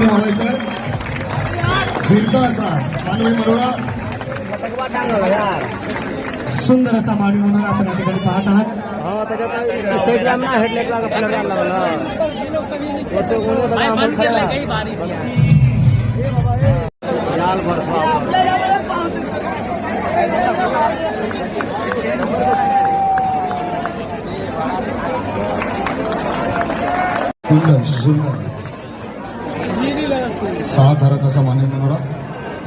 मानवी व्हायचं फिरता असा मानवी मनोरा सुंदर असा मानवी मनोरा आपण या ठिकाणी पाहत आहात. सुंदर सुंदर 6 थराचा असा मानवी मनोरा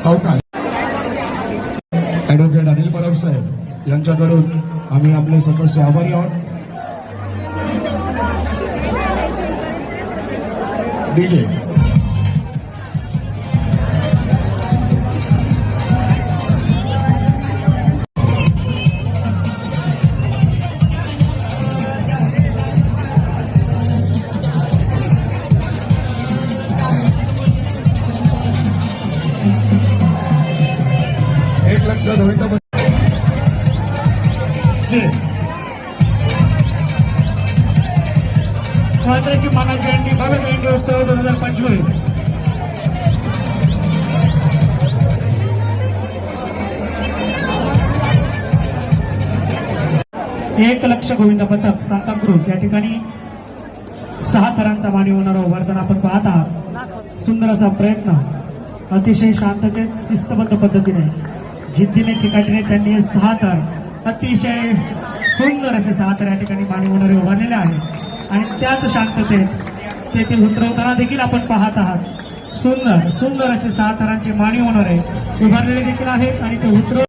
सावकार ऍडव्होकेट अनिल परब साहेब यांच्याकडून आम्ही आपले सदस्य आभारी आहोत. डीजे 1 लाख स्वातंत्र्याची मानाची अंडी भव्य जयंती उत्सव 2025 1 लाख गोविंद पथक सांताक्रूज या ठिकाणी 6 थरांचा मानवी होणारा उभारताना आपण पाहत आहात. सुंदर असा प्रयत्न अतिशय शांततेत शिस्तबद्ध पद्धतीने जिद्दीने चिकाटीने त्यांनी 6 थर अतिशय सुंदर असे 6 थर या ठिकाणी मानवी होणारे उभारलेले आहेत आणि त्याच शांततेत ते उतरवताना देखील आपण पाहत आहात. सुंदर सुंदर असे 6 थरांचे मानवी होणारे उभारलेले देखील आहेत आणि ते उतरव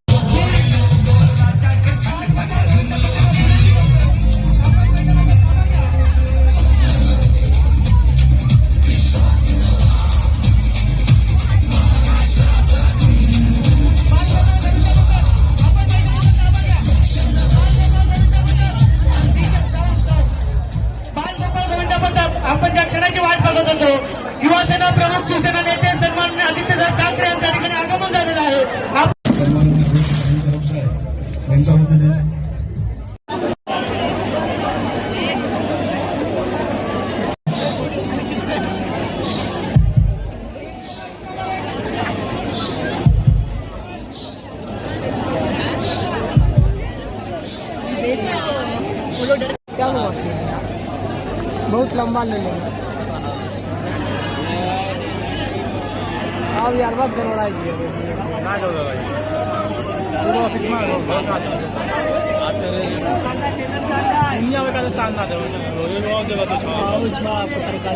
आपण ज्या क्षणाची वाट बघत होतो. युवासेना प्रमुख शिवसेना नेते सन्माननीय आदित्यनाथ ठाकरे यांच्या ठिकाणी आगमन झालेलं आहे. यांच्या वतीने बहुत लंबा ले लेंगे अब यार बात करवा दीजिए पूरा ऑफिस में दुनिया में का तान ना दे वो जगह तो पत्रकार